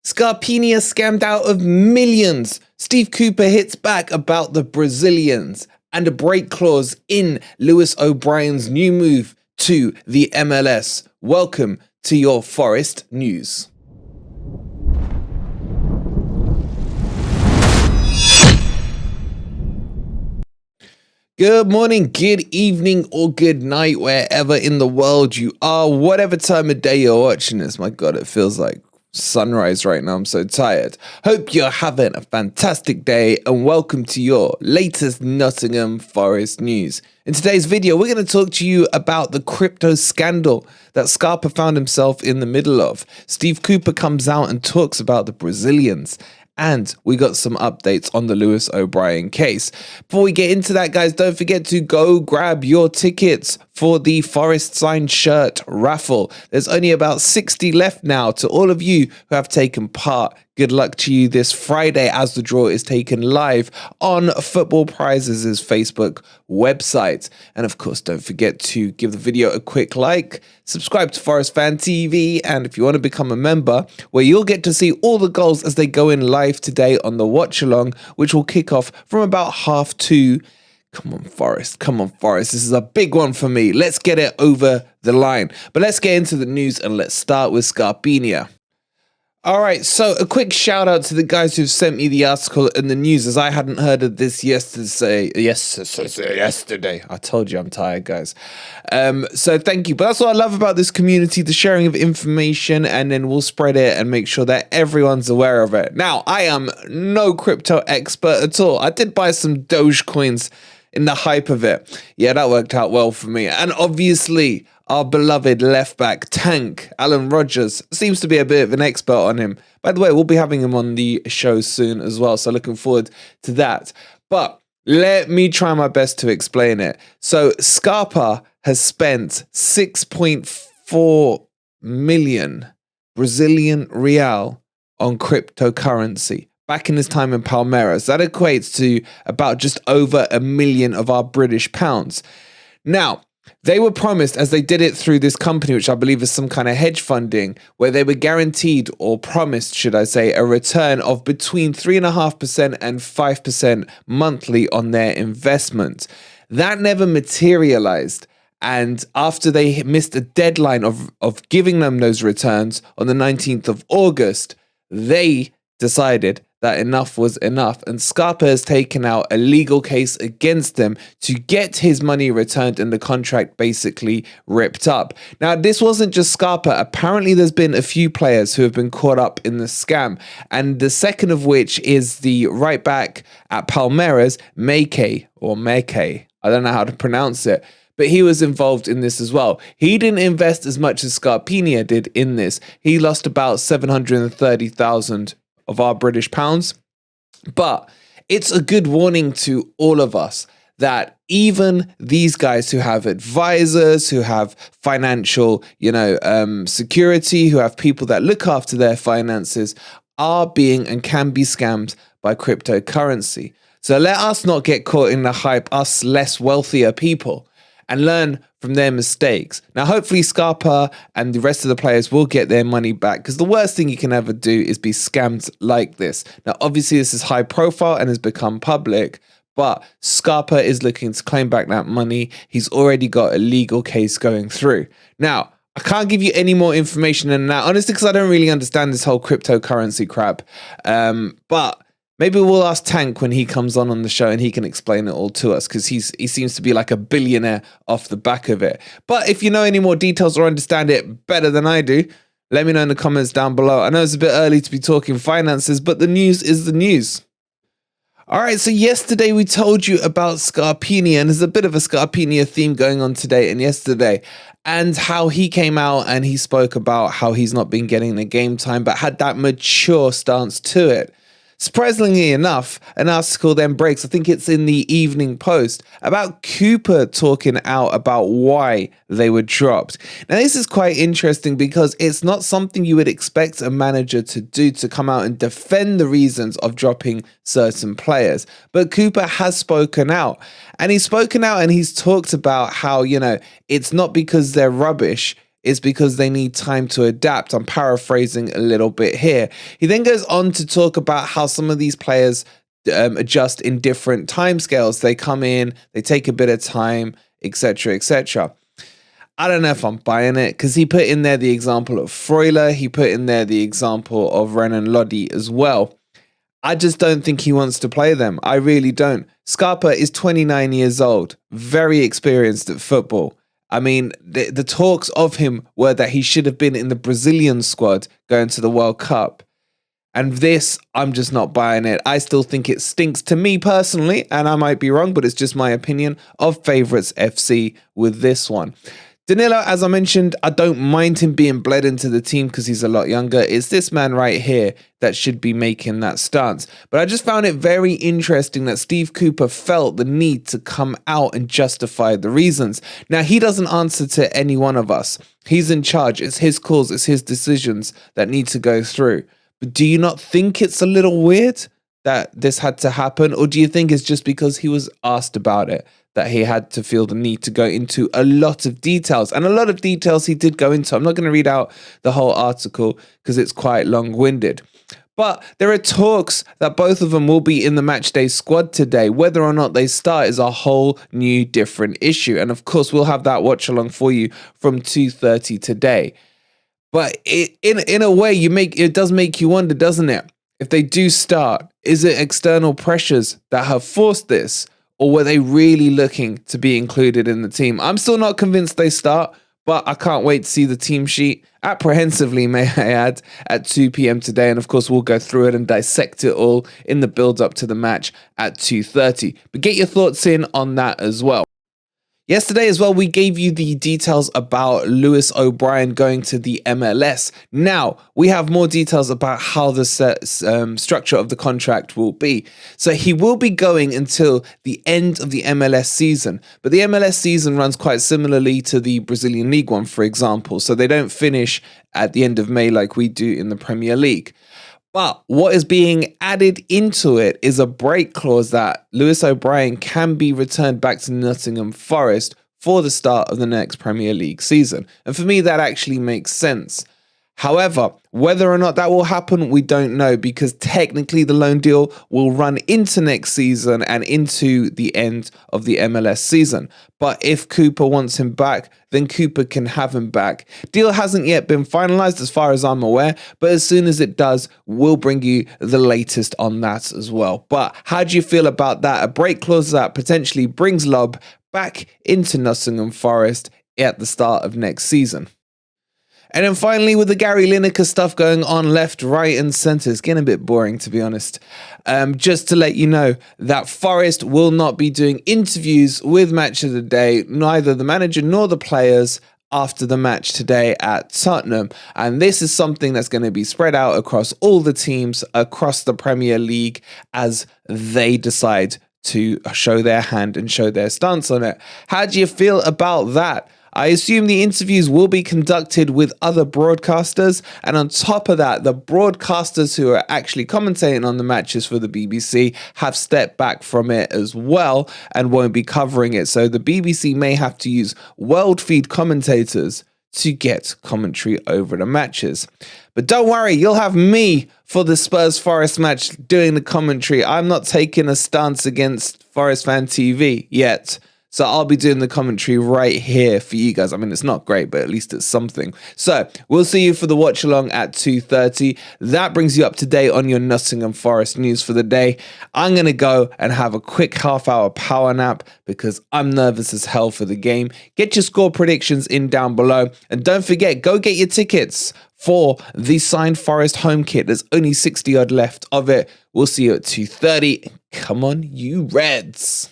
Scarpini scammed out of millions. Steve Cooper hits back about the Brazilians. And a break clause in Lewis O'Brien's new move to the MLS. Welcome to your Forest News. Good morning, good evening, or good night, wherever in the world you are, whatever time of day you're watching this. My God, it feels like sunrise right now. I'm so tired. Hope you're having a fantastic day and welcome to your latest Nottingham Forest news. In today's video, we're going to talk to you about the crypto scandal that Scarpa found himself in the middle of. Steve Cooper comes out and talks about the Brazilians. And we got some updates on the Lewis O'Brien case. Before we get into that, guys, don't forget to go grab your tickets for the Forest signed shirt raffle. There's only about 60 left now. To all of you who have taken part, good luck to you this Friday as the draw is taken live on Football Prizes' Facebook website. And of course, don't forget to give the video a quick like, subscribe to Forest Fan TV, and if you want to become a member, where you'll get to see all the goals as they go in live today on the watch along, which will kick off from about 2:30. Come on, Forest. Come on, Forest. This is a big one for me. Let's get it over the line. But let's get into the news and let's start with Scarpini. All right, so a quick shout out to the guys who've sent me the article and the news, as I hadn't heard of this yesterday. I told you I'm tired, guys. So thank you. But that's what I love about this community, the sharing of information, and then we'll spread it and make sure that everyone's aware of it. Now, I am no crypto expert at all. I did buy some Doge coins in the hype of it. Yeah, that worked out well for me. And obviously, our beloved left back Tank, Alan Rogers, seems to be a bit of an expert on him. By the way, we'll be having him on the show soon as well, so looking forward to that. But let me try my best to explain it. So Scarpa has spent 6.4 million Brazilian real on cryptocurrency back in his time in Palmeiras. That equates to about just over $1 million of our British pounds. Now, they were promised, as they did it through this company, which I believe is some kind of hedge funding, where they were guaranteed, or promised, should I say, a return of between 3.5% and 5% monthly on their investment. That never materialized. And after they missed a deadline of giving them those returns on the 19th of August, they decided that enough was enough, and Scarpa has taken out a legal case against them to get his money returned and the contract basically ripped up. Now, this wasn't just Scarpa. Apparently, there's been a few players who have been caught up in the scam, and the second of which is the right back at Palmeiras, Mayke, or Mayke. I don't know how to pronounce it. But he was involved in this as well. He didn't invest as much as Scarpini did in this. He lost about 730,000 of our British pounds. But it's a good warning to all of us that even these guys who have advisors, who have financial, security, who have people that look after their finances, are being and can be scammed by cryptocurrency. So let us not get caught in the hype, us less wealthier people, and learn from their mistakes. Now, hopefully Scarpa and the rest of the players will get their money back, because the worst thing you can ever do is be scammed like this. Now, obviously, this is high profile and has become public, but Scarpa is looking to claim back that money. He's already got a legal case going through. Now, I can't give you any more information than that, honestly, because I don't really understand this whole cryptocurrency crap. But maybe we'll ask Tank when he comes on the show and he can explain it all to us, because he seems to be like a billionaire off the back of it. But if you know any more details or understand it better than I do, let me know in the comments down below. I know it's a bit early to be talking finances, but the news is the news. All right, so yesterday we told you about Scarpini, and there's a bit of a Scarpini theme going on today and yesterday, and how he came out and he spoke about how he's not been getting the game time, but had that mature stance to it. Surprisingly enough, an article then breaks, I think it's in the Evening Post, about Cooper talking out about why they were dropped. Now, this is quite interesting because it's not something you would expect a manager to do, to come out and defend the reasons of dropping certain players. But Cooper has spoken out, and he's talked about how, it's not because they're rubbish. is because they need time to adapt. I'm paraphrasing a little bit here. He then goes on to talk about how some of these players adjust in different timescales. They come in, they take a bit of time, etc., etc. I don't know if I'm buying it, because he put in there the example of Freuler. He put in there the example of Renan Lodi as well. I just don't think he wants to play them. I really don't. Scarpa is 29 years old, very experienced at football. I mean, the talks of him were that he should have been in the Brazilian squad going to the World Cup. And this, I'm just not buying it. I still think it stinks to me personally, and I might be wrong, but it's just my opinion, of Favourites FC with this one. Danilo, as I mentioned, I don't mind him being bled into the team because he's a lot younger. It's this man right here that should be making that stance. But I just found it very interesting that Steve Cooper felt the need to come out and justify the reasons. Now, he doesn't answer to any one of us. He's in charge. It's his calls. It's his decisions that need to go through. But do you not think it's a little weird that this had to happen? Or do you think it's just because he was asked about it that he had to feel the need to go into a lot of details? And a lot of details he did go into. I'm not going to read out the whole article because it's quite long-winded. But there are talks that both of them will be in the matchday squad today. Whether or not they start is a whole new different issue. And of course, we'll have that watch along for you from 2:30 today. But in a way, it does make you wonder, doesn't it? If they do start, is it external pressures that have forced this? Or were they really looking to be included in the team? I'm still not convinced they start, but I can't wait to see the team sheet, apprehensively, may I add, at 2 p.m. today. And of course, we'll go through it and dissect it all in the build-up to the match at 2:30. But get your thoughts in on that as well. Yesterday as well, we gave you the details about Lewis O'Brien going to the MLS. Now, we have more details about how the structure of the contract will be. So he will be going until the end of the MLS season. But the MLS season runs quite similarly to the Brazilian League one, for example. So they don't finish at the end of May like we do in the Premier League. But what is being added into it is a break clause that Lewis O'Brien can be returned back to Nottingham Forest for the start of the next Premier League season. And for me, that actually makes sense. However, whether or not that will happen, we don't know, because technically the loan deal will run into next season and into the end of the MLS season. But if Cooper wants him back, then Cooper can have him back. Deal hasn't yet been finalized as far as I'm aware, but as soon as it does, we'll bring you the latest on that as well. But how do you feel about that? A break clause that potentially brings Lob back into Nottingham Forest at the start of next season. And then finally, with the Gary Lineker stuff going on left, right and centre, it's getting a bit boring, to be honest. Just to let you know that Forest will not be doing interviews with Match of the Day, neither the manager nor the players, after the match today at Tottenham. And this is something that's going to be spread out across all the teams across the Premier League as they decide to show their hand and show their stance on it. How do you feel about that? I assume the interviews will be conducted with other broadcasters, and on top of that, the broadcasters who are actually commentating on the matches for the BBC have stepped back from it as well and won't be covering it. So the BBC may have to use world feed commentators to get commentary over the matches. But don't worry, you'll have me for the Spurs Forest match doing the commentary. I'm not taking a stance against Forest Fan TV yet. So I'll be doing the commentary right here for you guys. I mean, it's not great, but at least it's something. So we'll see you for the watch along at 2:30. That brings you up to date on your Nottingham Forest news for the day. I'm going to go and have a quick half-hour power nap because I'm nervous as hell for the game. Get your score predictions in down below. And don't forget, go get your tickets for the signed Forest home kit. There's only 60 odd left of it. We'll see you at 2:30. Come on, you Reds.